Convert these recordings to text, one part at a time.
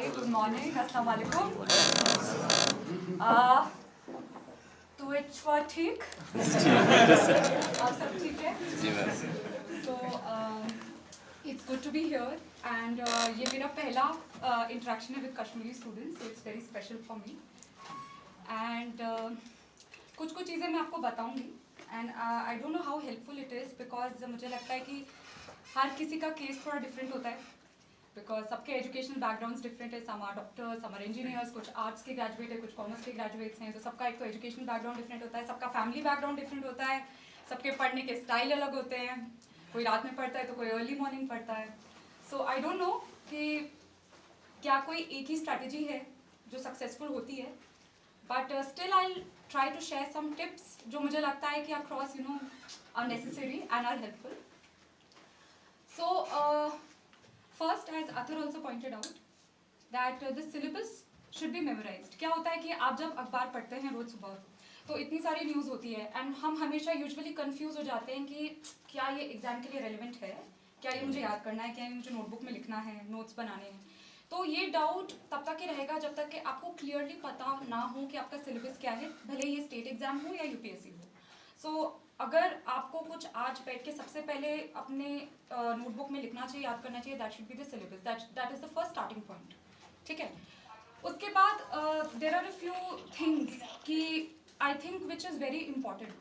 हाय, good morning, अस्सलाम वालेकुम। तो इट्स ठीक? आप सब ठीक है? जी ma'am. So it's good to be here and ये मेरा पहला interaction है with Kashmiri students, so it's very special for me. And कुछ चीज़ें मैं आपको बताऊंगी and I don't know how helpful it is because मुझे लगता है कि हर किसी का केस थोड़ा डिफरेंट होता है बिकॉज सबके एजुकेशनल बैकग्राउंड्स डिफरेंट है. Some are doctors, some are engineers, कुछ आर्ट्स के ग्रेजुएट है, कुछ कॉमर्स के ग्रेजुएट्स हैं. तो सबका एक तो एजुकेशनल बैकग्राउंड डिफरेंट होता है, सबका फैमिली बैकग्राउंड डिफरेंट होता है, सबके पढ़ने के स्टाइल अलग होते हैं. कोई रात में पढ़ता है तो कोई अर्ली मॉर्निंग पढ़ता है. सो आई डोंट नो कि क्या कोई एक ही स्ट्रैटेजी है जो सक्सेसफुल होती है, but still I try to share some tips जो मुझे लगता है कि across are necessary and are helpful. So first, as Athar also pointed out, that the syllabus should be memorized. क्या होता है कि आप जब अखबार पढ़ते हैं रोज सुबह तो इतनी सारी न्यूज़ होती है एंड हम हमेशा यूजुअली कंफ्यूज हो जाते हैं कि क्या ये एग्जाम के लिए रेलिवेंट है, क्या ये मुझे याद करना है, क्या ये मुझे नोटबुक में लिखना है, नोट्स बनाने हैं. तो ये डाउट तब तक ही रहेगा जब तक कि आपको क्लियरली पता ना हो कि आपका सिलेबस क्या है, भले ये स्टेट एग्जाम हो या यूपीएससी हो. सो अगर आपको कुछ आज बैठ के सबसे पहले अपने नोटबुक में लिखना चाहिए, याद करना चाहिए, that should be the syllabus. That is the first starting point. ठीक है. उसके बाद there are a few things कि I think which is very important.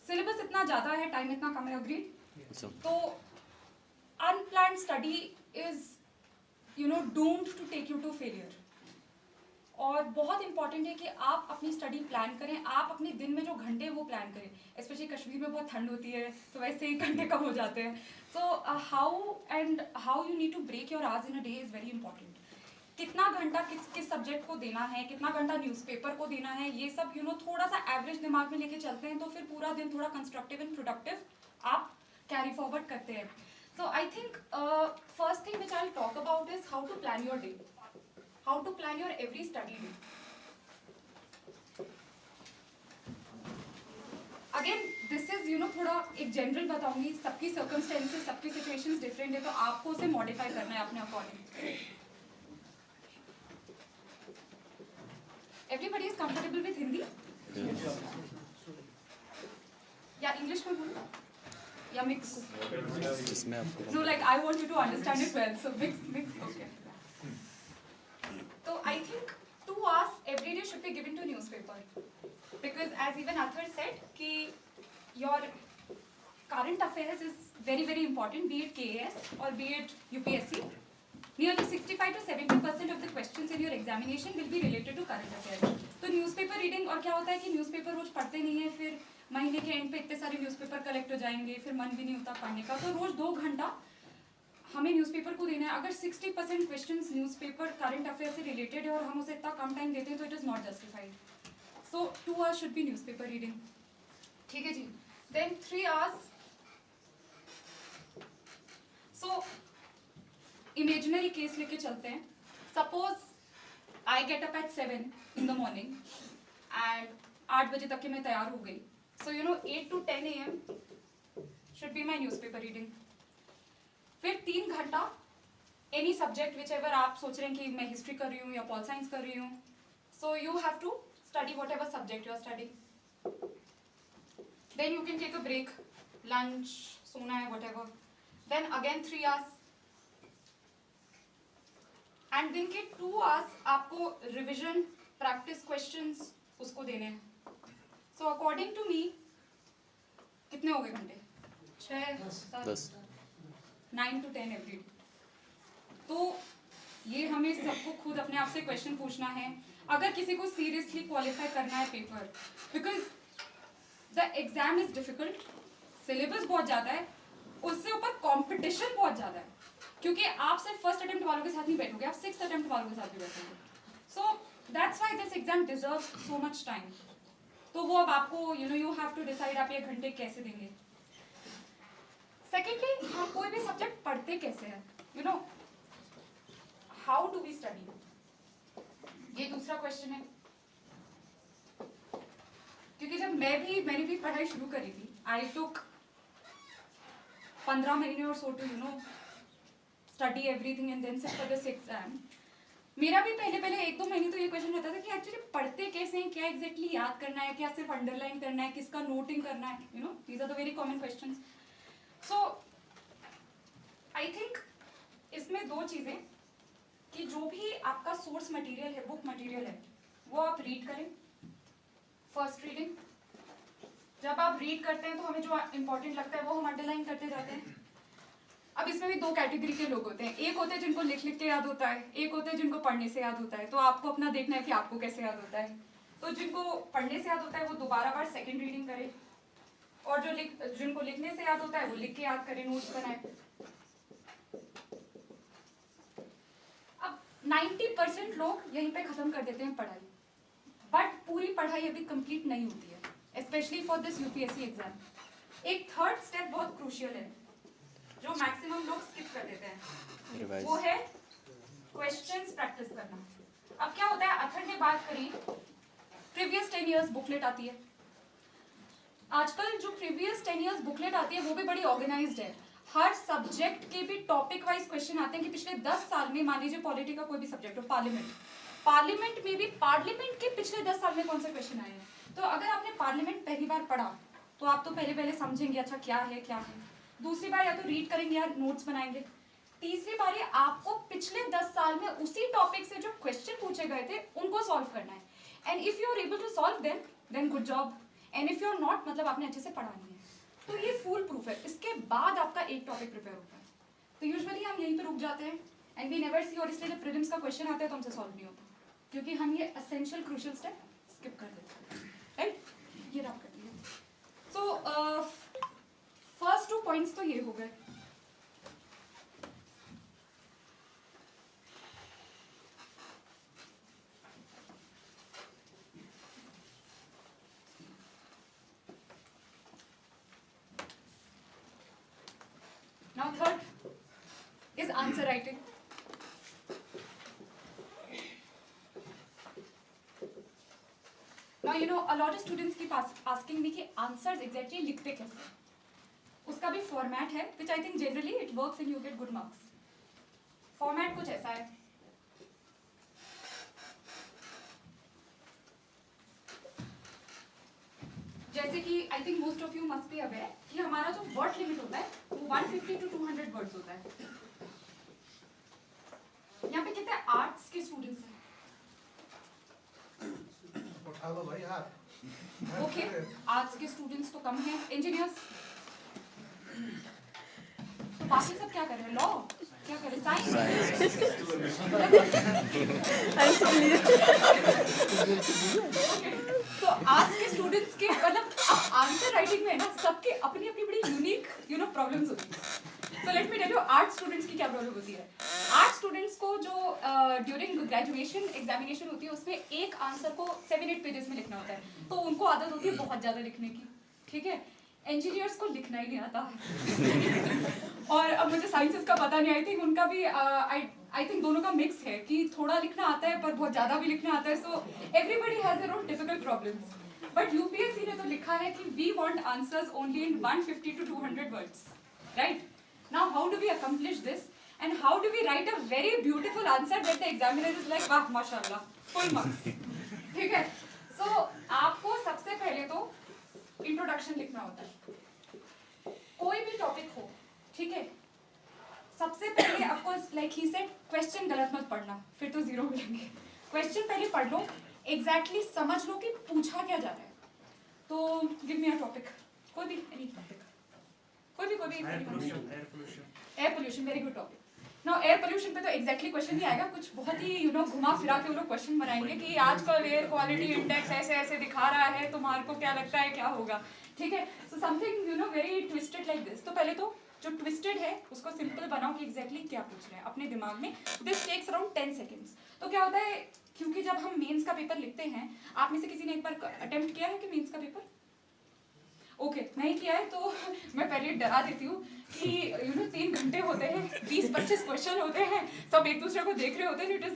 Syllabus इतना ज़्यादा है, टाइम इतना कम है, अग्री. तो unplanned study is doomed to take you to failure. और बहुत इंपॉर्टेंट है कि आप अपनी स्टडी प्लान करें, आप अपने दिन में जो घंटे वो प्लान करें. स्पेशली कश्मीर में बहुत ठंड होती है तो वैसे ही घंटे कम हो जाते हैं. So how you need to break your hours in a day is very important. कितना घंटा किस सब्जेक्ट को देना है, कितना घंटा न्यूज़पेपर को देना है, ये सब थोड़ा सा एवरेज दिमाग में लेके चलते हैं तो फिर पूरा दिन थोड़ा कंस्ट्रक्टिव एंड प्रोडक्टिव आप कैरी फॉरवर्ड करते हैं. So I think first thing which I will talk about is how to plan your day, how to plan your every study day. Again, this is थोड़ा एक general बताऊंगी. सबकी circumstances, सबकी situations different है, तो आपको उसे मॉडिफाई करना है अपने according. Everybody is comfortable with Hindi या इंग्लिश में बोलो या mix? No, like I want you to understand it well, so mix okay. So I think 2 hours every day should be given to newspaper because as even Athar said कि your current affairs is very important, be it KAS or be it UPSC. Nearly 65 to 70% of the questions in your examination will be related to current affairs. तो newspaper reading और क्या होता है कि newspaper रोज पढ़ते नहीं है, फिर महीने के एंड पे इतने सारे newspaper कलेक्ट हो जाएंगे, फिर मन भी नहीं होता पढ़ने का. तो रोज 2 घंटा हमें न्यूज़पेपर को देना है. अगर 60% क्वेश्चंस न्यूज़पेपर करंट अफेयर से रिलेटेड है और हम उसे इतना कम टाइम देते हैं तो it is not justified. So 2 hours should be newspaper reading. ठीक है जी. Then 3 hours. So imaginary case लेके चलते हैं. Suppose I get up at 7 in the morning and 8 बजे तक के मैं तैयार हो गई. So 8 to 10 AM should be my newspaper reading. फिर 3 घंटा एनी सब्जेक्ट विच एवर आप सोच रहे हैं कि मैं हिस्ट्री कर रही हूँ या पॉल साइंस कर रही हूँ. So you have to study whatever subject you are studying. Then you can take a break, lunch, सोना है, whatever. Then again 3 hours and दिन के 2 hours आपको रिविजन, प्रैक्टिस क्वेश्चंस उसको देने हैं. सो अकॉर्डिंग टू मी कितने हो गए घंटे? 6, 7, 9 to 10 एवरी डे. तो ये हमें सबको खुद अपने आप से क्वेश्चन पूछना है अगर किसी को सीरियसली क्वालिफाई करना है paper, because the exam is difficult. Syllabus बहुत ज़्यादा है, उससे ऊपर कंपटीशन बहुत ज़्यादा है क्योंकि आप सिर्फ फर्स्ट अटेम्प्ट वालों के साथ नहीं बैठोगे, आप 6th अटेम्प्ट वालों के साथ भी बैठोगे. So that's why this exam deserves so much time. तो वो अब आपको यू हैव टू डिसाइड आप ये घंटे कैसे देंगे. सेकेंडली, हम कोई भी सब्जेक्ट पढ़ते कैसे हैं, हाउ डू वी स्टडी, ये दूसरा क्वेश्चन है. क्योंकि जब मैंने भी पढ़ाई शुरू करी थी, आई टुक 15 महीने और सो to study everything and then sit for this exam. मेरा भी पहले 1-2 महीने तो ये क्वेश्चन रहता था कि एक्चुअली पढ़ते कैसे हैं, क्या एग्जैक्टली याद करना है, क्या सिर्फ अंडरलाइन करना है, किसका नोटिंग करना है, you know these are the very common questions. So I think इसमें 2 चीज़ें कि जो भी आपका सोर्स मटेरियल है, बुक मटेरियल है, वो आप रीड करें. फर्स्ट रीडिंग, जब आप रीड करते हैं तो हमें जो इंपॉर्टेंट लगता है वो हम अंडरलाइन करते जाते हैं. अब इसमें भी 2 कैटेगरी के लोग होते हैं. एक होते हैं जिनको लिख लिख के याद होता है, एक होते हैं जिनको पढ़ने से याद होता है. तो आपको अपना देखना है कि आपको कैसे याद होता है. तो जिनको पढ़ने से याद होता है वो दोबारा बार सेकंड रीडिंग करे, और जिनको लिखने से याद होता है वो लिख के याद करें, नोट्स बनाए. अब 90% लोग यहीं पे खत्म कर देते हैं पढ़ाई, बट पूरी पढ़ाई अभी कंप्लीट नहीं होती है, specially for this UPSC exam. एक थर्ड स्टेप बहुत क्रूशियल है जो मैक्सिमम लोग स्किप कर देते हैं, वो है क्वेश्चंस प्रैक्टिस करना. अब क्या होता है, अथर ने बात करी प्रीवियस 10 इयर्स बुकलेट आती है. आजकल जो प्रीवियस 10 इयर्स बुकलेट आती है वो भी बड़ी ऑर्गेनाइज्ड है. हर सब्जेक्ट के भी टॉपिक वाइज क्वेश्चन आते हैं कि पिछले 10 साल में, मान लीजिए पॉलिटी का कोई भी सब्जेक्ट हो, पार्लियामेंट में भी पार्लियामेंट के पिछले 10 साल में कौन से क्वेश्चन आए हैं. तो अगर आपने पार्लियामेंट पहली बार पढ़ा तो आप तो पहले समझेंगे अच्छा क्या है. दूसरी बार या तो रीड करेंगे या नोट्स बनाएंगे. तीसरी बार ये आपको पिछले 10 साल में उसी टॉपिक से जो क्वेश्चन पूछे गए थे उनको सॉल्व करना है. And if you are able to solve then good job, and if you are not, मतलब आपने अच्छे से पढ़ा नहीं है. तो ये फुल प्रूफ है. इसके बाद आपका एक टॉपिक प्रिपेयर होता है. तो यूजुअली हम यहीं पे रुक जाते हैं एंड वी नेवर सी, और इसलिए जब प्रीलिम्स का क्वेश्चन आता है तो हमसे सॉल्व नहीं होता क्योंकि हम ये एसेंशियल क्रूशियल स्टेप स्किप कर देते हैं. राइट, ये रहा कर दिया. सो फर्स्ट 2 पॉइंट्स तो ये हो गए. Now third is answer writing. Now you know a lot of students keep asking me कि answers exactly लिखते कैसे. उसका भी फॉर्मेट है which I think generally it works and you get good marks. Format कुछ ऐसा है. जैसे कि I think most of you must be aware कि हमारा जो वर्ड लिमिट होता है वो 150 to 200 वर्ड्स होता है. यहाँ पे कितने आर्ट्स के स्टूडेंट्स हैं? ओके, आर्ट्स के स्टूडेंट्स तो कम हैं. इंजीनियर्स, तो बाकी सब क्या कर रहे हैं? लॉ, क्या कर रहे हैं? साइंस. तो आज के स्टूडेंट्स के मतलब आंसर राइटिंग में ना सबके अपनी अपनी बड़ी यूनिक प्रॉब्लम्स होती है. तो let me tell you art students की क्या प्रॉब्लम होती है. आर्ट स्टूडेंट्स को जो ड्यूरिंग ग्रेजुएशन एग्जामिनेशन होती है उसमें एक आंसर को 7-8 पेजेस में लिखना होता है. तो उनको आदत होती है बहुत ज़्यादा लिखने की. ठीक है, इंजीनियर्स को लिखना ही नहीं आता. और अब मुझे साइंसेस का पता नहीं, आई थिंक उनका भी आई थिंक दोनों का मिक्स है कि थोड़ा लिखना आता है पर बहुत ज़्यादा भी लिखना आता है. So everybody has their own difficult problems. But UPSC ने तो लिखा है कि we want answers only in 150 to 200 words. Right, now how do we accomplish this and how do we write a very beautiful answer that the examiner is like वाह माशाल्लाह, full marks. ठीक है, सो आपको सबसे पहले तो इंट्रोडक्शन लिखना होता है. कोई भी टॉपिक हो, ठीक है, सबसे पहले of course like he said question गलत मत पढ़ना, फिर तो 0 मिलेंगे. क्वेश्चन पहले पढ़ लो, एग्जैक्टली समझ लो कि पूछा क्या जा रहा है. तो गिव मी अ टॉपिक, कोई भी एनी टॉपिक, कोई भी air pollution, very good topic. Now air pollution पे तो एग्जैक्टली क्वेश्चन नहीं आएगा, कुछ बहुत ही घुमा फिरा के वो लोग क्वेश्चन बनाएंगे कि आजकल एयर क्वालिटी इंडेक्स ऐसे ऐसे दिखा रहा है, तुम्हारे को क्या लगता है क्या होगा. ठीक है, so something very twisted like this. तो पहले तो जो ट्विस्टेड है उसको सिंपल बनाओ कि एग्जैक्टली क्या पूछ रहे हैं अपने दिमाग में. This takes around 10 seconds. तो क्या होता है, क्योंकि जब हम मेंस का पेपर लिखते हैं, आप में से किसी ने एक बार अटेम्प्ट किया है कि मेंस का पेपर? ओके, नहीं किया है तो मैं पहले डरा देती हूँ कि 3 घंटे होते हैं, 20-25 क्वेश्चन होते हैं, सब एक दूसरे को देख रहे होते हैं. It is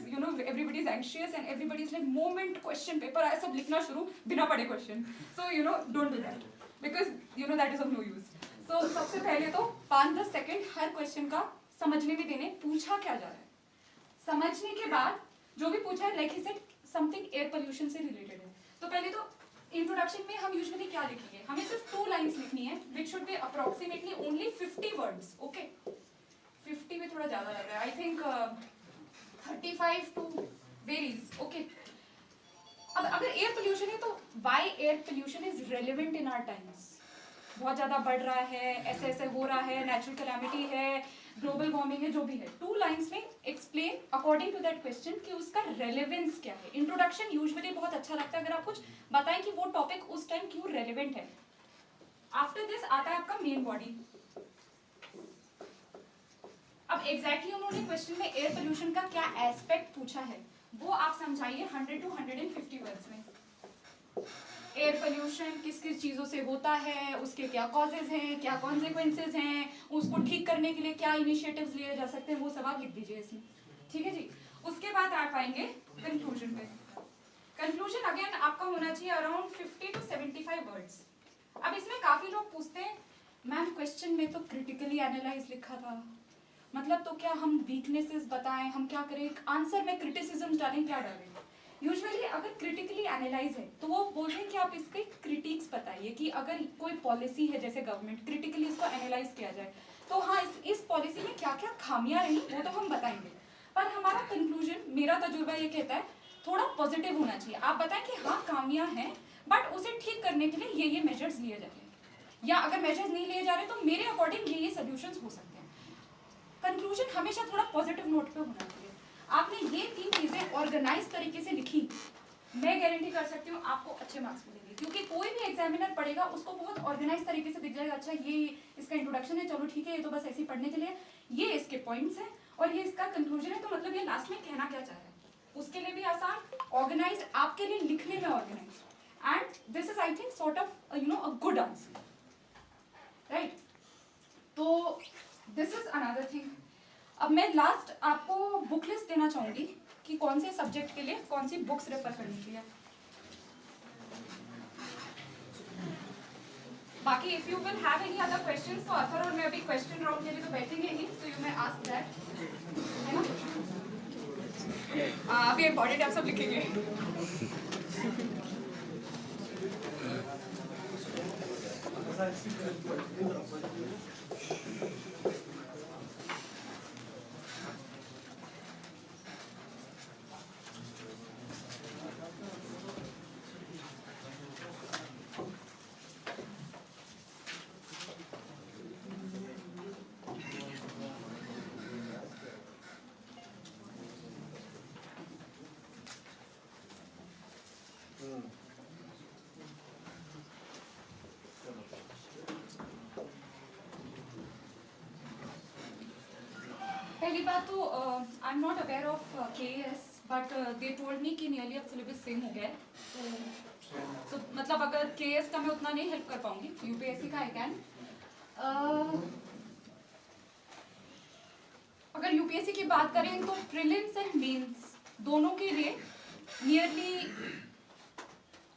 everybody is anxious and everybody is like moment question paper आया, सब लिखना शुरू बिना पढ़े question. So don't do that because that is of no use. So सबसे पहले तो 5-10 सेकेंड हर क्वेश्चन का समझने में देने, पूछा क्या जा रहा है, समझने के बाद जो भी पूछा है like he said something air pollution से रिलेटेड है। तो पहले तो इंट्रोडक्शन में हम यूजुअली क्या लिखेंगे, हमें सिर्फ 2 लाइन्स लिखनी है which should be approximately only 50 words. Okay 50 में थोड़ा ज्यादा लग रहा है, I think 35 to varies. Okay अब अगर एयर पोल्यूशन है तो why air pollution is relevant in our times, बहुत ज्यादा बढ़ रहा है, ऐसे ऐसे हो रहा है, नेचुरल कैलामिटी है, ग्लोबल वार्मिंग है, जो भी है। 2 लाइन्स में explain according to that question कि उसका रेलेवेंस क्या है। इंट्रोडक्शन यूजुअली बहुत अच्छा लगता है अगर आप कुछ बताएं कि वो टॉपिक उस टाइम क्यों रेलेवेंट है। आफ्टर दिस आता है आपका मेन बॉडी। अब एग्जैक्टली उन्होंने क्वेश्चन में एयर पोल्यूशन का क्या एस्पेक्ट पूछा है वो आप समझाइए 100 टू 150 वर्ड्स में। एयर पोल्यूशन किस किस चीज़ों से होता है, उसके क्या कॉजेज हैं, क्या कॉन्सिक्वेंसेज हैं, उसको ठीक करने के लिए क्या इनिशिएटिव्स लिए जा सकते हैं, वो सब आप लिख दीजिए इसमें। ठीक है जी। उसके बाद आप आएंगे कंक्लूजन पे। कंक्लूजन अगेन आपका होना चाहिए अराउंड 50 टू 75 वर्ड्स। अब इसमें काफ़ी लोग पूछते हैं मैम क्वेश्चन में तो क्रिटिकली एनालाइज लिखा था, मतलब तो क्या हम वीकनेसेस बताएं, हम क्या करें, आंसर में क्रिटिसिज्म डालें, क्या डालें। यूजुअली अगर क्रिटिकली एनालाइज है तो वो बोल रहे हैं कि आप इसके क्रिटिक्स बताइए कि अगर कोई पॉलिसी है जैसे गवर्नमेंट क्रिटिकली इसको एनालाइज किया जाए तो हाँ इस पॉलिसी में क्या क्या खामियां रही वो तो हम बताएंगे। पर हमारा कंक्लूजन, मेरा तजुर्बा ये कहता है थोड़ा पॉजिटिव होना चाहिए। आप बताएं कि हाँ खामियां हैं बट उसे ठीक करने के लिए ये मेजर्स लिए जा रहे हैं, या अगर मेजर्स नहीं लिए जा रहे तो मेरे अकॉर्डिंग ये सोल्यूशंस हो सकते हैं। कंक्लूजन हमेशा थोड़ा पॉजिटिव नोट पे होना चाहिए। आपने ये 3 चीजें ऑर्गेनाइज तरीके से लिखी, मैं गारंटी कर सकती हूँ आपको अच्छे मार्क्स मिलेंगे, क्योंकि कोई भी एग्जामिनर पढ़ेगा उसको बहुत ऑर्गेनाइज तरीके से दिख जाएगा। अच्छा ये इसका इंट्रोडक्शन है, चलो ठीक है ये तो बस ऐसे ही पढ़ने के लिए, ये इसके पॉइंट्स हैं और ये इसका कंक्लूजन है, तो मतलब ये लास्ट में कहना क्या चाह रहा है उसके लिए भी आसान, ऑर्गेनाइज, आपके लिए लिखने में organise, and this is I think sort of you know a good answer, right. तो दिस इज अनदर थिंग। अब मैं लास्ट आपको बुक लिस्ट देना चाहूंगी कि कौन से सब्जेक्ट के लिए कौन सी बुक्स रेफर करनी चाहिए। बाकी if you will have any other questions तो अथर और मैं अभी क्वेश्चन राउंड के लिए तो बैठेंगे ही, so you may ask that, है ना। अभी इम्पोर्टेंट आप सब लिखेंगे। पहली बात तो I am not aware of KS but they told me कि नियरली अब सिलेबस सेम हो गया है, तो मतलब अगर KS का मैं उतना नहीं हेल्प कर पाऊंगी, UPSC का आई कैन। अगर UPSC की बात करें तो प्रीलिम्स एंड मेंस दोनों के लिए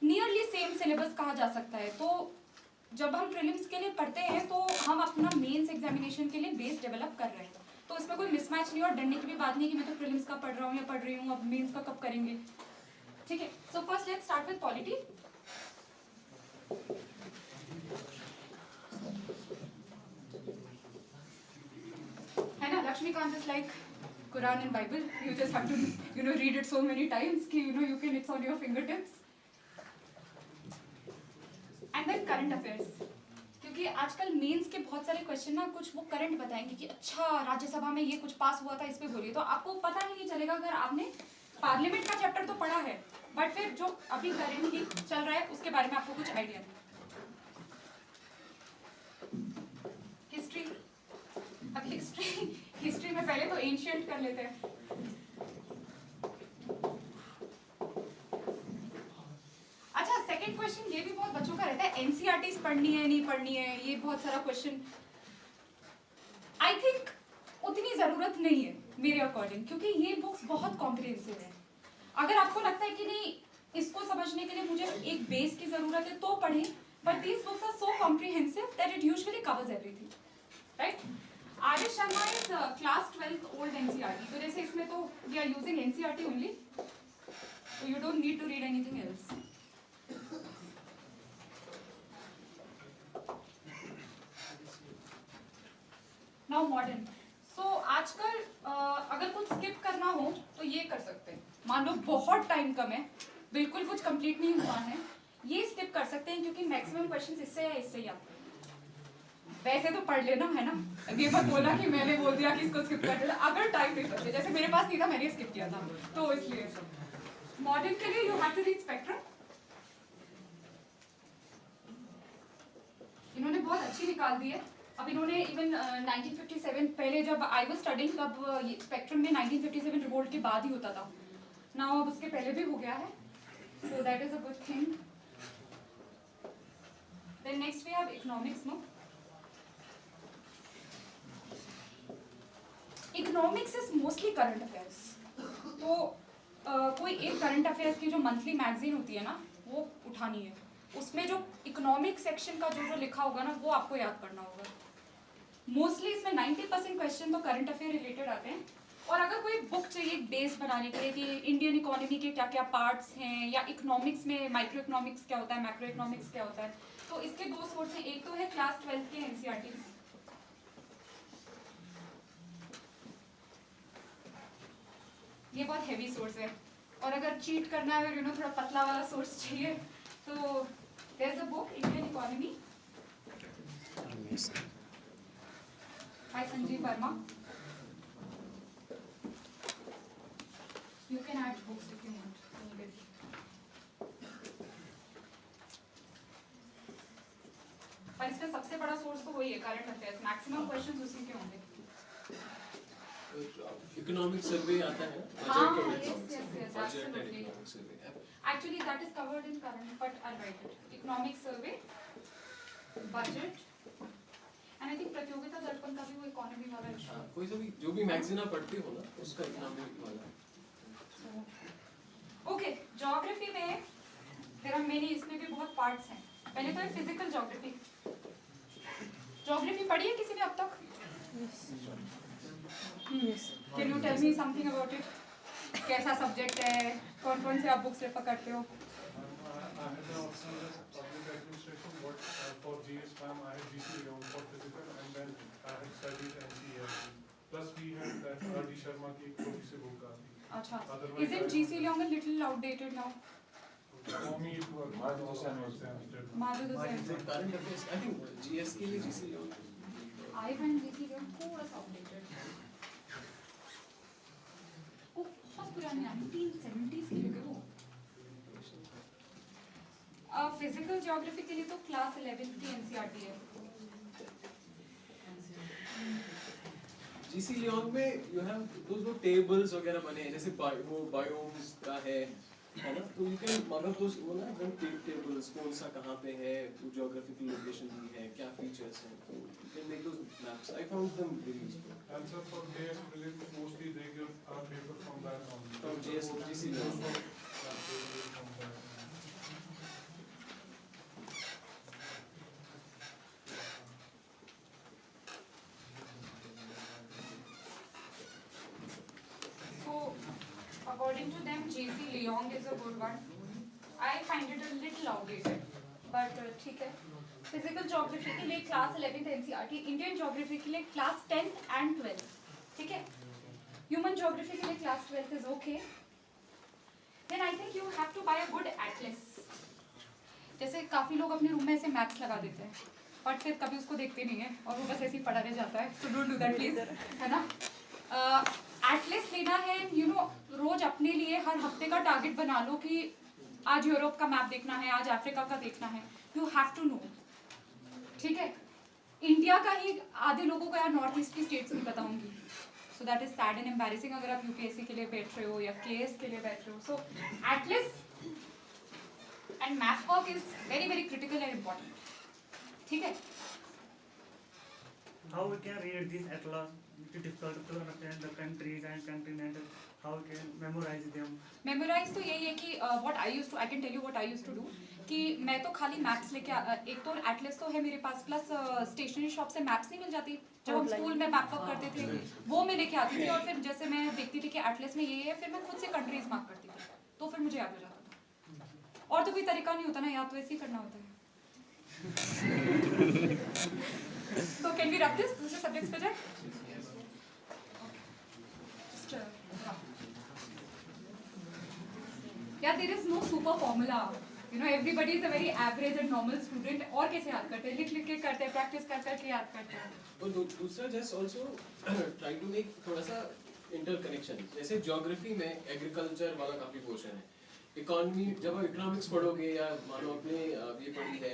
नियरली सेम सिलेबस कहा जा सकता है। तो जब हम प्रीलिम्स के लिए पढ़ते हैं तो हम अपना मेंस एग्जामिनेशन के लिए बेस डेवलप कर रहे हैं, तो इसमें कोई मिसमैच नहीं और डरने की भी बात नहीं कि मैं तो प्रीलिम्स का पढ़ रहा हूँ या पढ़ रही हूँ, अब मेंस का कब करेंगे। ठीक है, so first let's start with polity. है ना, Laxmikant is like Quran and Bible, you just have to read it so many times कि you can, it's on your fingertips. And then current affairs, क्योंकि आजकल मेंस के बहुत सारे question ना कुछ वो करंट बताएंगे कि अच्छा राज्यसभा में ये कुछ पास हुआ था, इस पे बोलिए, तो आपको पता नहीं चलेगा अगर आपने पार्लियामेंट का चैप्टर तो पढ़ा है बट फिर जो अभी करेंटली चल रहा है उसके बारे में आपको कुछ आइडिया नहीं। हिस्ट्री, अब हिस्ट्री में पहले तो एंशिएंट कर लेते हैं। अच्छा, सेकंड क्वेश्चन ये भी बहुत बच्चों का रहता है, एनसीईआरटीज पढ़नी है नहीं पढ़नी है, ये बहुत सारा क्वेश्चन। आई थिंक उतनी जरूरत नहीं है मेरे अकॉर्डिंग, क्योंकि ये बुक्स बहुत कॉम्प्रिहेंसिव है। अगर आपको लगता है कि नहीं इसको समझने के लिए मुझे एक बेस की जरूरत है तो पढ़ें, but these books are so comprehensive that it usually covers everything, right. Arya Sharma is class class 12th old NCERT, तो जैसे इसमें तो we are using NCERT only, so you don't need to read anything else. Now modern. So आजकल अगर कुछ skip करना हो तो ये कर सकते हैं. मान लो बहुत टाइम कम है, बिल्कुल कुछ कंप्लीट नहीं हुआ है, ये स्किप कर सकते हैं क्योंकि मैक्सिमम क्वेश्चंस इससे या इससे ही आते हैं. वैसे तो पढ़ लेना है ना, ये मत बोला कि मैंने बोल दिया कि इसको स्किप कर देना. अगर टाइम नहीं बचे, जैसे मेरे पास नहीं था, मैंने स्किप किया था, तो इसलिए मॉडर्न के लिए you have to read spectrum. इन्होंने बहुत अच्छी निकाल दी है. अब इन्होंने इवन 1957, पहले जब आई वाज स्टडिंग तब स्पेक्ट्रम में 1957 रिवोल्ट के बाद ही होता था. नाउ अब उसके पहले भी हो गया है, so that is a good thing. Then next we have economics. No, economics is mostly current affairs. तो कोई एक करंट अफेयर्स की जो मंथली मैगजीन होती है ना, वो उठानी है. उसमें जो इकोनॉमिक सेक्शन का जो लिखा होगा ना, वो आपको याद करना होगा. मोस्टली इसमें 90% क्वेश्चन तो करंट अफेयर रिलेटेड आते हैं. और अगर कोई बुक चाहिए बेस बनाने के लिए कि इंडियन इकोनॉमी के क्या क्या पार्ट्स हैं, या इकोनॉमिक्स में माइक्रो इकोनॉमिक्स क्या होता है, मैक्रो इकोनॉमिक्स क्या होता है, तो इसके दो सोर्स हैं. एक तो है क्लास 12 के एनसीईआरटी, ये बहुत हैवी सोर्स है. और अगर चीट करना है, थोड़ा पतला वाला सोर्स चाहिए, तो there is a book Indian economy by Sanjeev Verma. You can add books if you want. पर इसका सबसे बड़ा सोर्स तो वही है, करंट अफेयर्स. मैक्सिमम क्वेश्चंस उसी के होंगे. इकोनॉमिक सर्वे आता है, Actually, that is covered in current, but I'll write it. Economic survey, budget, and I think प्रतियोगिता दर्पण का भी वो इकोनॉमी वाला इशू. कोई सा भी जो भी मैगजीन आप पढ़ते हो ना, उसका इकोनॉमिक वाला. ओके, ज्योग्राफी में there are many, इसमें भी बहुत पार्ट्स हैं. पहले तो है फिजिकल ज्योग्राफी. ज्योग्राफी पढ़ी है किसी ने अब तक? Yes. Can you tell me something about it? कैसा सब्जेक्ट है, कौन कौन से आप बुक्स रेफर करते हो? अच्छा. Isn't GC Leong a little outdated now? Current affairs, I think GS के लिए GC Leong. I find GC Leong थोड़ा सा outdated. वो बहुत पुराने 1970s के लिए वो. फिजिकल ज्योग्राफी के लिए तो क्लास 11th की एनसीईआरटी है. GC Leong में you have those tables वगैरह बने हैं, जैसे वो बायोम्स का है ना, तो you can मतलब those वो ना एकदम tables, कौन सा कहाँ पे है, geographical location भी है, क्या features हैं, तो you can make those maps. I found them really useful. And so for JS related, mostly they give paper from that only. From GC Leong. According to them, GC Leong is a good one. I find it a little outdated, but ठीक है. Physical geography के लिए class 11th NCERT, Indian geography के लिए class 10th and 12th, ठीक है. Human geography के लिए class 12th is okay. Then I think you have to buy a good atlas. जैसे काफी लोग अपने रूम में ऐसे मैप्स लगा देते हैं, बट फिर कभी उसको देखते नहीं है और वो बस ऐसे ही पड़ा रह जाता है. So don't do that please, है ना. एटलस लेना है, रोज अपने लिए हर हफ्ते का टारगेट बना लो कि आज यूरोप का मैप देखना है, आज अफ्रीका का देखना है. यू हैव टू नो, ठीक है. इंडिया का ही आधे लोगों को यार नॉर्थ ईस्ट की स्टेट्स नहीं पता होंगी. सो that is sad and embarrassing अगर आप यूपीएससी के लिए बैठ रहे हो या केएस के लिए बैठ रहे हो. So atlas and map work is very very critical and important, ठीक है. how we can read this atlas? It is difficult to understand the countries and continent. How we can memorize them? Memorise तो यही है कि I can tell you what I used to do कि मैं तो खाली मैप्स लेके एक तो एटलस तो है मेरे पास प्लस स्टेशनरी शॉप से मैप्स नहीं मिल जाती जब हम स्कूल में मैप वर्क करते थे वो मैं लेके आती थी और फिर जैसे मैं देखती थी कि एटलस में ये है फिर मैं खुद से कंट्रीज मार्क करती थी तो फिर मुझे याद हो जाता था और तो कोई तरीका नहीं होता ना याद तो ऐसे ही करना होता है तो कैन वी रख दिस दूसरे सब्जेक्ट्स पे जाए Yeah, there is no super formula. You know, everybody is a very average and normal student. और कैसे याद करते हैं? लिख के करते हैं, practice करके याद करते हैं. और दूसरा just also try to make थोड़ा सा interconnection. जैसे geography में agriculture वाला काफी पोर्शन है. Economy जब आप economics पढ़ोगे या मानो आपने ये पढ़ी है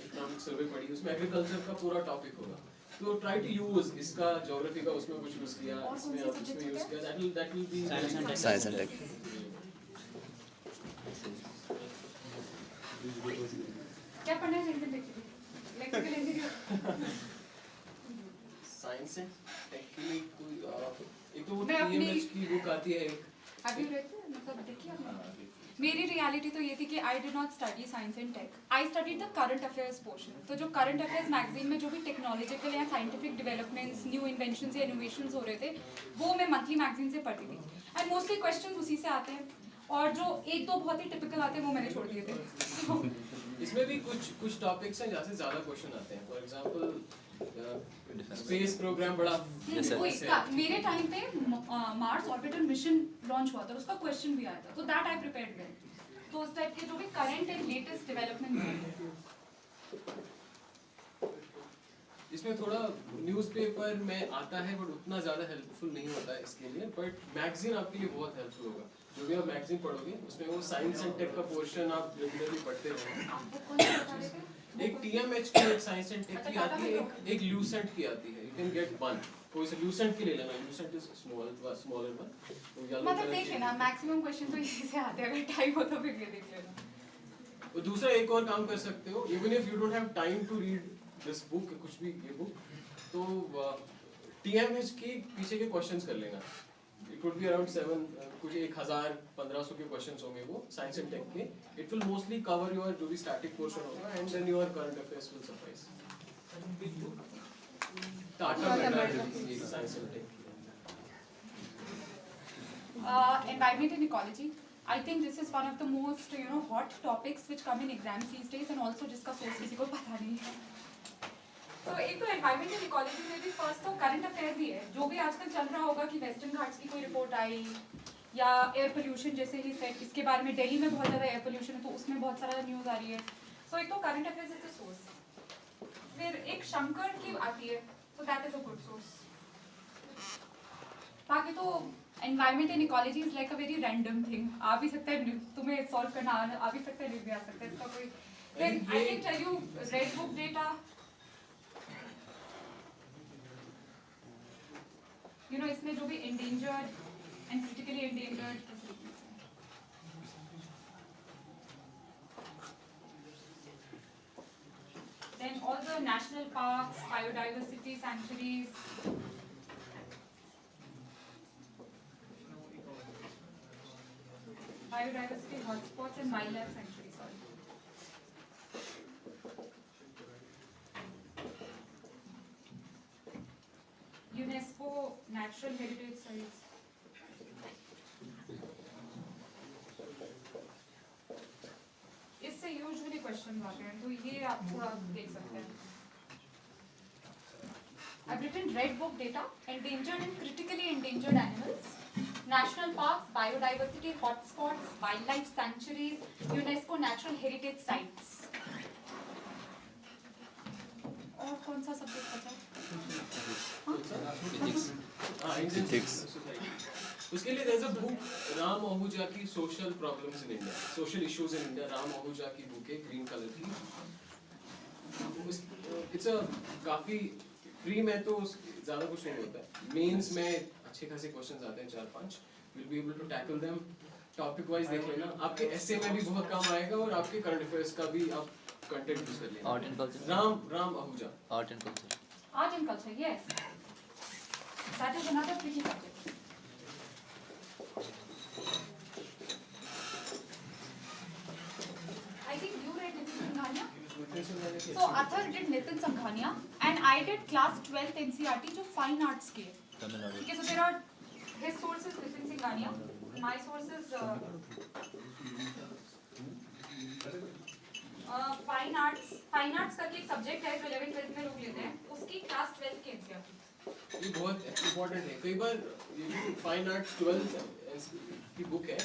economic survey पढ़ी उसमें agriculture का पूरा topic होगा. तो try to use इसका geography का उसमें कुछ use किया, इसमें use किया. That will be Science and tech. क्या पढ़ना है इलेक्ट्रिकल इंजीनियर साइंस है टेक्निकली कोई एक तो वो मैं अपनी- TMH की बुक आती है एक अभी रहते हैं मतलब देखिए आपने मेरी रियलिटी तो ये थी कि I did not study science and tech I studied the current affairs portion तो जो करंट अफेयर्स मैगजीन में जो भी टेक्नोलॉजिकल या साइंटिफिक डेवलपमेंट्स न्यू इन्वेंशंस या इनोवेशंस हो रहे थे वो मैं मंथली मैगजीन से पढ़ती थी एंड मोस्टली क्वेश्चन उसी से आते हैं और जो एक दो बहुत ही टिपिकल आते हैं वो मैंने छोड़ दिए थे इसमें भी कुछ टॉपिक्स हैं जहाँ से ज्यादा क्वेश्चन आते हैं फॉर एग्जांपल स्पेस प्रोग्राम बड़ा मेरे टाइम पे मार्स ऑर्बिटर मिशन लॉन्च हुआ था उसका क्वेश्चन भी आया था तो दैट आई प्रिपेयर्ड वेल तो उस टाइप के जो भी करंट एंड लेटेस्ट डेवलपमेंट इसमें थोड़ा न्यूज़पेपर में आता है बट उतना ज़्यादा हेल्पफुल नहीं होता है इसके लिए बट मैगजीन आपके लिए बहुत हेल्पफुल होगा जो भी आप मैगजीन पढ़ोगे उसमें वो साइंस एंड टेक का पोर्शन आप रेगुलरली पढ़ते रहोगे एक TMH की एक साइंस एंड टेक की आती है एक ल्यूसेंट की आती है यू कैन गेट वन कोई से ल्यूसेंट की ले लेना ल्यूसेंट इज स्मॉलर वन मतलब देखिए ना मैक्सिमम क्वेश्चन तो इसी से आते हैं अगर टाइम हो तो फिर ये देख लेना और दूसरा एक और काम कर सकते हो even if you don't have time to read this book कुछ भी ये बुक तो TMH के पीछे के क्वेश्चंस कर लेना इट वुड बी अराउंड 7 कुछ 1000-1500 के क्वेश्चंस होंगे वो साइंस एंड टेक के it will mostly cover your जो भी स्टैटिक पोर्शन होगा and then your current affairs will suffice टाटा मेटा science and tech environment and ecology I think this is one of the most hot topics which come in exams these days and also जिसका source किसी को पता नहीं है तो एक तो एनवायरमेंट एंड इकोलॉजी में भी फर्स्ट तो करंट अफेयर्स ही है जो भी आजकल चल रहा होगा कि वेस्टर्न घाट्स की कोई रिपोर्ट आई या एयर पोल्यूशन जैसे ही सेट इसके बारे में दिल्ली में बहुत ज़्यादा एयर पोल्यूशन है तो उसमें बहुत सारा न्यूज़ आ रही है तो एक तो current affairs is the source फिर एक शंकर की आती है तो that is a good source बाकी तो environment and ecology is like a very random thing आ भी सकता है तुम्हें सॉल्व करना आ भी सकता है नहीं भी आ सकता है इसका कोई फिर I can tell you red book data इसमें जो भी endangered and critically endangered then all the national parks, biodiversity sanctuaries, biodiversity hotspots and wildlife sanctuaries. Sorry. UNESCO natural heritage sites. इससे यूजुअली क्वेश्चन आते हैं तो ये आप थोड़ा देख सकते हैं I've written red book data, endangered and critically endangered animals, national parks, biodiversity hotspots, wildlife sanctuaries, UNESCO natural heritage sites. और कौन सा सब्जेक्ट बचा? Ethics. उसके लिए there's a book Ram Ahuja की social problems in India, social issues in India. Ram Ahuja की book है green colour की. It's a काफी प्री में तो ज़्यादा कुछ नहीं होता है. मेंस में अच्छे खासे क्वेश्चंस आते हैं 4-5. We'll be able to tackle them. Topic wise देख लेना. आपके एसे में भी बहुत काम आएगा और आपके करंट अफेयर्स का भी आप कंटेंट यूज कर लेना. Art and culture. Ram Ahuja. Art and culture. Art and culture, yes. That is another tricky subject. I think you read Nitin Sanghania. So Athar did Nitin Sanghania and I did class 12th NCERT जो fine arts के. Okay, so there are his sources Nitin Sanghania, my sources fine arts करके एक subject है जो 11th 12th में लोग लेते हैं, उसकी क्लास 12th के NCERT. ये बहुत इम्पोर्टेंट है. कई बार ये फाइन आर्ट्स 12 की बुक है,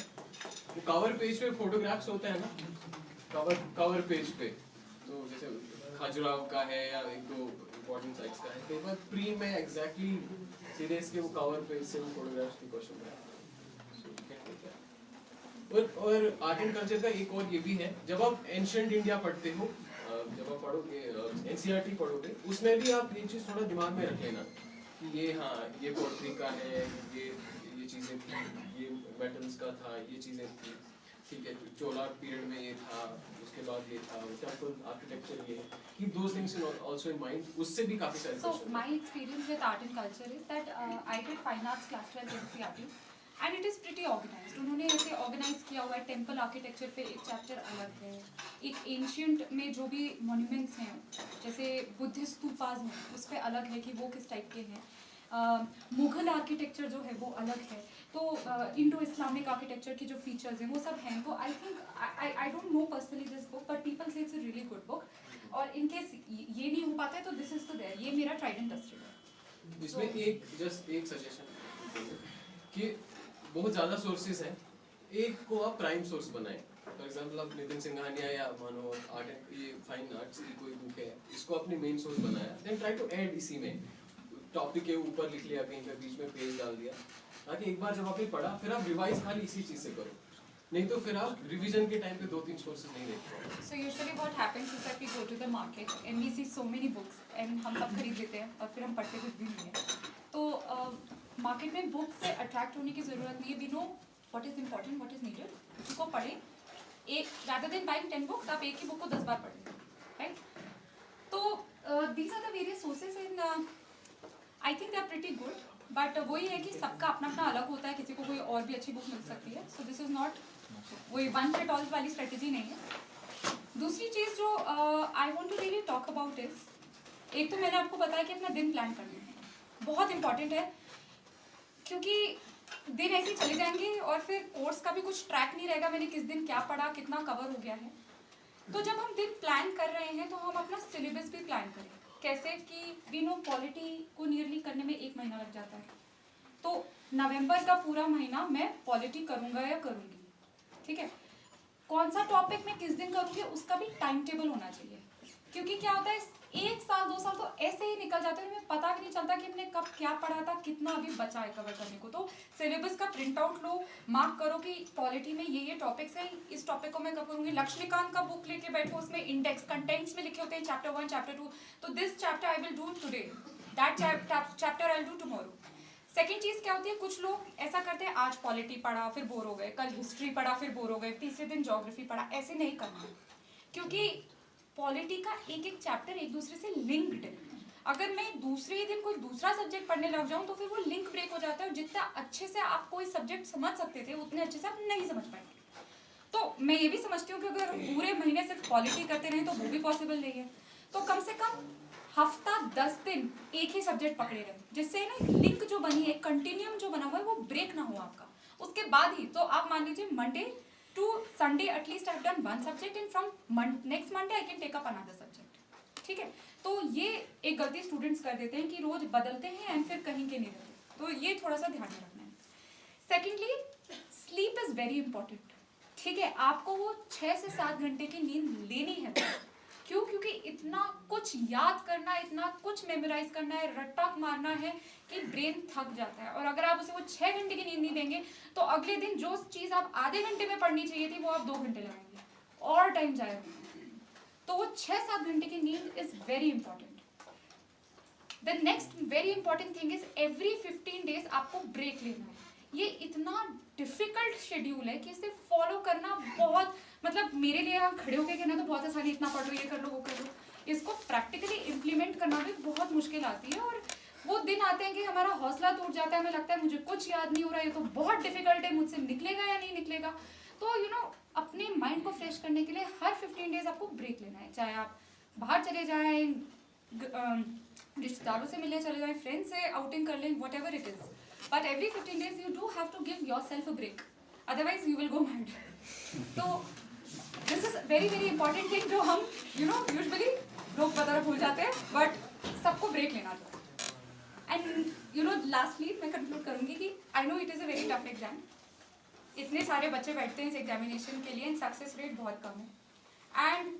वो कवर पेज पे फोटोग्राफ्स होते हैं ना, कवर पेज पे, तो जैसे खजुराहो का है या एक दो इम्पोर्टेंट साइट्स का है. कई बार प्री में एग्जैक्टली सीधे इसके वो कवर पेज से वो फोटोग्राफ्स की क्वेश्चन है. और आर्ट एंड कल्चर का एक और ये भी है, जब आप एंशिएंट इंडिया पढ़ते हो, जब आप पढ़ोगे एनसीईआरटी पढ़ोगे, उसमें भी आप ये चीज़ थोड़ा दिमाग में रख लेना कि ये हाँ ये पोट्री का है, ये चीज़ें थी, ये मेटल्स का था, ये चीज़ें थी, ठीक है. चोला पीरियड में ये था, उसके बाद ये था, टेम्पल आर्किटेक्चर ये, keep those things also in mind. उससे भी काफ़ी सारे So my experience with art and culture is that I did fine arts class 12 NCERT and it is pretty organized. उन्होंने ऐसे ऑर्गेनाइज किया हुआ है. टेम्पल आर्किटेक्चर पे एक चैप्टर अलग है, एक एंशियंट में जो भी मॉन्यूमेंट्स हैं जैसे बुद्धिस्ट स्तूपास हैं उस पे अलग है कि वो किस टाइप के हैं. मुगल आर्किटेक्चर जो है वो अलग है. तो इंडो इस्लामिक आर्किटेक्चर की जो फीचर्स हैं वो सब हैं. तो I think I don't know personally this book but people से it's a really good book. और इन केस ये नहीं हो पाता है तो दिस इज द देयर, ये मेरा ट्राइड एंड टेस्टेड है. इसमें एक सजेशन कि बहुत ज़्यादा सोर्सेज हैं, एक को आप प्राइम सोर्स बनाएं. फॉर एग्जांपल आप नितिन सिंघानिया या मानो आर्ट ये फाइन आर्ट्स की कोई बुक है, इसको अपने मेन सोर्स बनाया, देन ट्राई टू ऐड इसी में टॉपिक के ऊपर लिख लिया, कहीं पे बीच में पेज डाल दिया, ताकि एक बार जब आपने पढ़ा फिर आप रिवाइज खाली इसी चीज़ से करो. नहीं तो फिर आप रिवीजन के टाइम पे 2-3 सोर्सेज नहीं देख पाओगे. So usually what happens is that we go to the market and we see so many books and हम सब खरीद लेते हैं और फिर हम पढ़ते कुछ भी नहीं है. तो मार्केट में बुक से अट्रैक्ट होने की ज़रूरत नहीं है. We know what is important, what is needed, उसको पढ़ें. एक rather than buying 10 books आप एक ही बुक को 10 बार पढ़ें, राइट. तो these are the various sources and I think they are pretty good. But वही है कि सबका अपना अपना अलग होता है, किसी को कोई और भी अच्छी बुक मिल सकती है. सो दिस इज नॉट वही वन फिट ऑल वाली स्ट्रेटेजी नहीं है. दूसरी चीज़ जो I want to really talk about is, एक तो मैंने आपको बताया कि अपना दिन प्लान करना है, बहुत इंपॉर्टेंट है, क्योंकि दिन ऐसे ही चले जाएंगे और फिर कोर्स का भी कुछ ट्रैक नहीं रहेगा, मैंने किस दिन क्या पढ़ा, कितना कवर हो गया है. तो जब हम दिन प्लान कर रहे हैं तो हम अपना सिलेबस भी प्लान करें. कैसे कि वी नो पॉलिटी को नियरली करने में 1 महीना लग जाता है, तो नवंबर का पूरा महीना मैं पॉलिटी करूँगा या करूँगी, ठीक है. कौन सा टॉपिक मैं किस दिन करूँगी उसका भी टाइम टेबल होना चाहिए, क्योंकि क्या होता है 1 साल 2 साल तो ऐसे ही निकल जाते हैं, हमें पता भी नहीं चलता कि हमने कब क्या पढ़ा था, कितना अभी बचा है कवर करने को. तो सिलेबस का प्रिंट आउट लो, मार्क करो कि पॉलिटी में ये टॉपिक्स हैं, इस टॉपिक को मैं कब करूँगी. लक्ष्मीकांत का बुक लेके बैठो, उसमें इंडेक्स कंटेंट्स में लिखे होते हैं चैप्टर 1 चैप्टर 2, तो this chapter I will do today, that chapter I will do tomorrow. Second चीज़ क्या होती है, कुछ लोग ऐसा करते हैं आज पॉलिटी पढ़ा फिर बोर हो गए, कल हिस्ट्री पढ़ा फिर बोर हो गए, तीसरे दिन ज्योग्राफी पढ़ा. ऐसे नहीं करना, क्योंकि पॉलिटी का एक एक चैप्टर एक दूसरे से लिंक्ड है. अगर मैं दूसरे ही दिन कोई दूसरा सब्जेक्ट पढ़ने लग जाऊं तो फिर वो लिंक ब्रेक हो जाता है, और जितना अच्छे से आप कोई सब्जेक्ट समझ सकते थे उतने अच्छे से आप नहीं समझ पाएंगे. तो मैं ये भी समझती हूँ कि अगर पूरे महीने सिर्फ पॉलिटी करते रहें तो वो भी पॉसिबल नहीं है. तो कम से कम हफ्ता 10 दिन एक ही सब्जेक्ट पकड़े रहें, जिससे ना लिंक जो बनी है, कंटिन्यूम जो बना हुआ है वो ब्रेक ना हो आपका. उसके बाद ही तो आप मान लीजिए Monday to Sunday at least I've done one subject and from next Monday I can take up another subject, ठीक है. तो ये एक गलती स्टूडेंट्स कर देते हैं कि रोज बदलते हैं एंड फिर कहीं के नहीं रहते, तो ये थोड़ा सा ध्यान में रखना है. Secondly sleep is very important, ठीक है. आपको वो 6 से 7 घंटे की नींद लेनी है. क्यों? क्योंकि इतना कुछ याद करना, इतना कुछ मेमोराइज करना है, रट्टा मारना है कि ब्रेन थक जाता है. और अगर आप उसे वो 6 घंटे की नींद नहीं देंगे तो अगले दिन जो चीज़ आप आधे घंटे में पढ़नी चाहिए थी वो आप 2 घंटे लगाएंगे और टाइम जाएगा. तो वो 6-7 घंटे की नींद is very important. The next very important thing is every 15 days आपको ब्रेक लेना है. ये इतना डिफिकल्ट शेड्यूल है कि इसे फॉलो करना बहुत, मतलब मेरे लिए यहाँ खड़े होकर कहना तो बहुत आसानी, इतना पढ़ लो, ये कर लो, वो कर लो, इसको प्रैक्टिकली इम्प्लीमेंट करना भी बहुत मुश्किल आती है, और वो दिन आते हैं कि हमारा हौसला टूट जाता है, हमें लगता है मुझे कुछ याद नहीं हो रहा है, ये तो बहुत डिफिकल्ट है, मुझसे निकलेगा या नहीं निकलेगा। तो अपने माइंड को फ्रेश करने के लिए हर 15 डेज आपको ब्रेक लेना है, चाहे आप बाहर चले जाएं, रिश्तेदारों से मिलने चले जाएं, फ्रेंड्स से आउटिंग कर लें, what ever it is, but every 15 days you do have to give yourself a break, otherwise you will go mad. तो this is very very important thing जो हम यूजुअली लोग बताना भूल जाते हैं, बट सबको ब्रेक लेना चाहिए। एंड लास्टली मैं कंक्लूड करूंगी कि I know it is a very tough exam, इतने सारे बच्चे बैठते हैं इस एग्जामिनेशन के लिए एंड सक्सेस रेट बहुत कम है। And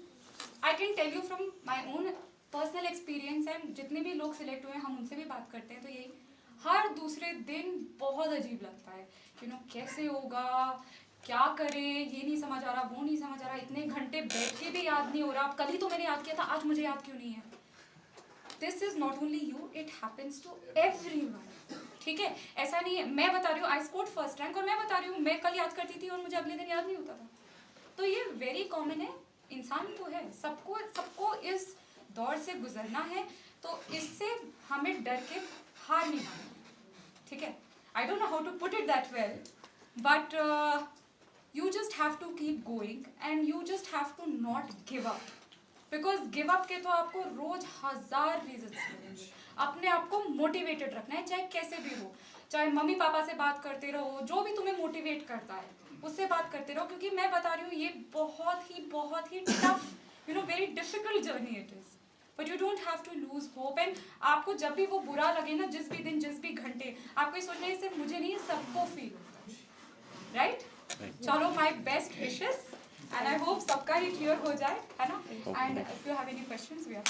I can tell you from my own personal experience, and जितने भी लोग सिलेक्ट हुए हैं हम उनसे भी बात करते हैं, तो यही हर दूसरे दिन बहुत अजीब लगता है, कैसे होगा, क्या करें, ये नहीं समझ आ रहा, वो नहीं समझ आ रहा, इतने घंटे बैठ के भी याद नहीं हो रहा, कल ही तो मैंने याद किया था, आज मुझे याद क्यों नहीं है। This is not only you, it happens to everyone, ठीक है। ऐसा नहीं है, मैं बता रही हूँ आई स्कोर्ड फर्स्ट रैंक, और मैं बता रही हूँ मैं कल याद करती थी और मुझे अगले दिन याद नहीं होता था। तो ये वेरी कॉमन है, इंसान तो है, सबको इस दौर से गुजरना है, तो इससे हमें डर के हार नहीं मानना, ठीक है। I don't know how to put it that well, but you just have to keep going and you just have to not give up, because give up के तो आपको रोज 1000 रीजंस मिलेंगे। अपने आप को मोटिवेटेड रखना है, चाहे कैसे भी हो, चाहे मम्मी पापा से बात करते रहो, जो भी तुम्हें मोटिवेट करता है उससे बात करते रहो, क्योंकि मैं बता रही हूँ ये बहुत ही tough very difficult journey it is, but you don't have to lose hope. And आपको जब भी वो बुरा लगे ना, जिस भी दिन जिस भी घंटे, आपको ये सोचना है सिर्फ मुझे नहीं, सबको फील होता है, राइट। चलो, my best wishes and I hope सबका ही क्लियर हो जाए, है ना। And if you have any questions we are